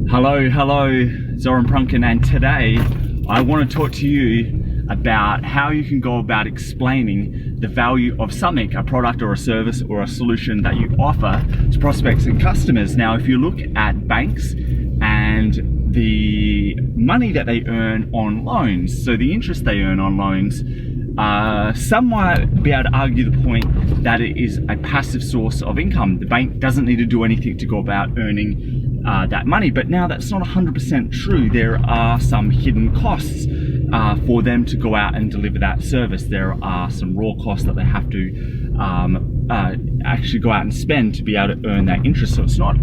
Hello, Zoran Prunken, and today I want to talk to you about how you can go about explaining the value of something, a product or a service or a solution that you offer to prospects and customers. Now, if you look at banks and the money that they earn on loans, so the interest they earn on loans, some might be able to argue the point that it is a passive source of income. The bank doesn't need to do anything to go about earning that money, but now that's not 100% true. There are some hidden costs for them to go out and deliver that service. There are some raw costs that they have to actually go out and spend to be able to earn that interest. So it's not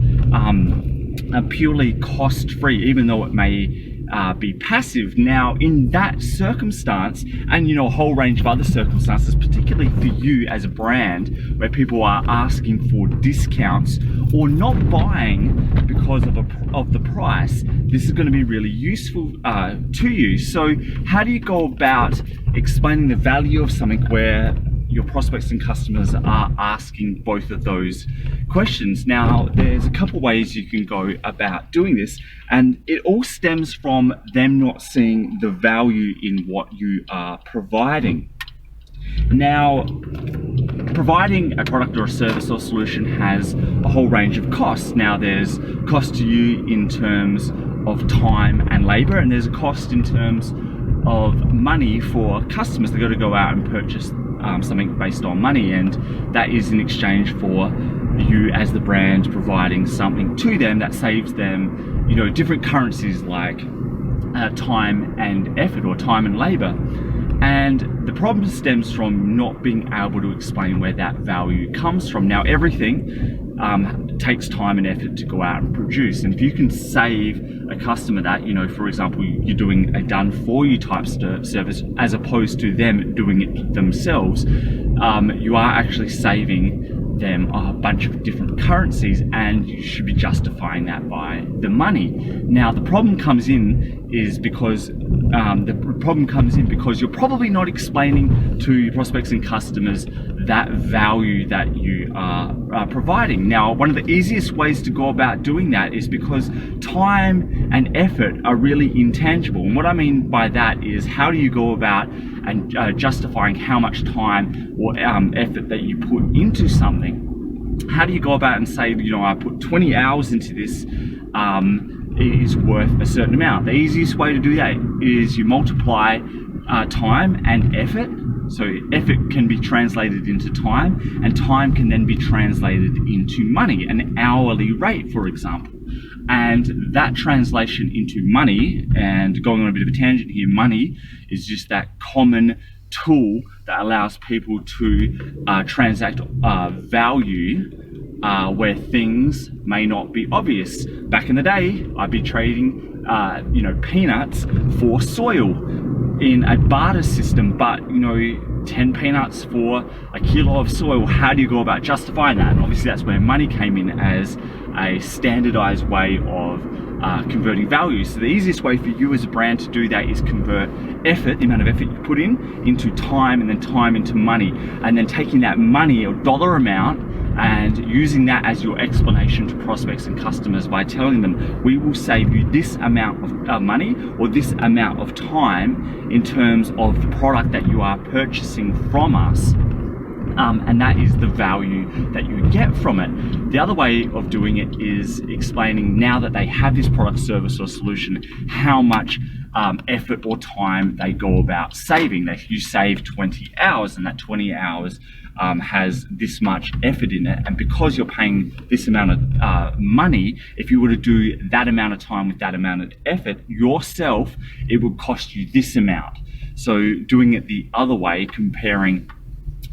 purely cost-free, even though it may be passive. Now, in that circumstance, and a whole range of other circumstances, particularly for you as a brand, where people are asking for discounts or not buying because of the price, this is going to be really useful to you. So how do you go about explaining the value of something where your prospects and customers are asking both of those questions? Now, there's a couple ways you can go about doing this, and it all stems from them not seeing the value in what you are providing. Now, providing a product or a service or solution has a whole range of costs. Now, there's cost to you in terms of time and labor, and there's a cost in terms of money for customers. They've got to go out and purchase something based on money, and that is in exchange for you as the brand providing something to them that saves them different currencies like time and effort, or time and labor. And the problem stems from not being able to explain where that value comes from. Now, everything takes time and effort to go out and produce, and if you can save a customer that, for example, you're doing a done for you type service as opposed to them doing it themselves, you are actually saving them a bunch of different currencies, and you should be justifying that by the money. Now, the problem comes in because you're probably not explaining to your prospects and customers that value that you are providing. Now, one of the easiest ways to go about doing that is because time and effort are really intangible. And what I mean by that is, how do you go about and justifying how much time or effort that you put into something? How do you go about and say, I put 20 hours into this, it is worth a certain amount? The easiest way to do that is you multiply time and effort. So effort can be translated into time, and time can then be translated into money, an hourly rate, for example. And that translation into money, and going on a bit of a tangent here, money is just that common tool that allows people to transact value where things may not be obvious. Back in the day, I'd be trading peanuts for soil in a barter system, but 10 peanuts for a kilo of soil. How do you go about justifying that? And obviously that's where money came in as a standardized way of converting value. So the easiest way for you as a brand to do that is convert effort, the amount of effort you put in, into time, and then time into money, and then taking that money or dollar amount and using that as your explanation to prospects and customers by telling them, we will save you this amount of money or this amount of time in terms of the product that you are purchasing from us. And that is the value that you get from it. The other way of doing it is explaining, now that they have this product, service, or solution, how much effort or time they go about saving. That you save 20 hours, and that 20 hours has this much effort in it, and because you're paying this amount of money, if you were to do that amount of time with that amount of effort yourself, it would cost you this amount. So doing it the other way, comparing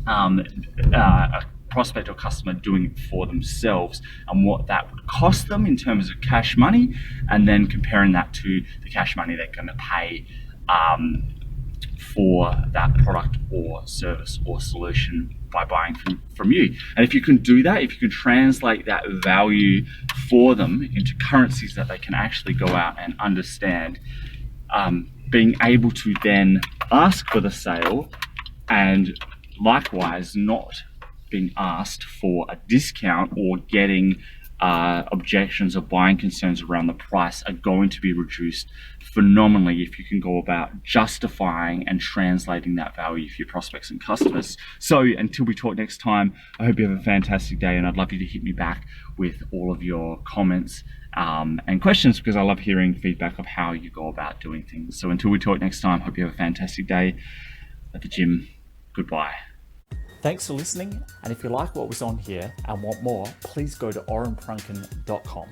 a prospect or customer doing it for themselves and what that would cost them in terms of cash money, and then comparing that to the cash money they're going to pay for that product or service or solution by buying from you. And if you can do that, if you can translate that value for them into currencies that they can actually go out and understand, being able to then ask for the sale, and likewise not being asked for a discount or getting objections or buying concerns around the price are going to be reduced phenomenally if you can go about justifying and translating that value for your prospects and customers. So until we talk next time, I hope you have a fantastic day, and I'd love you to hit me back with all of your comments and questions, because I love hearing feedback of how you go about doing things. So until we talk next time, hope you have a fantastic day at the gym. Goodbye. Thanks for listening, and if you like what was on here and want more, please go to orenprunken.com.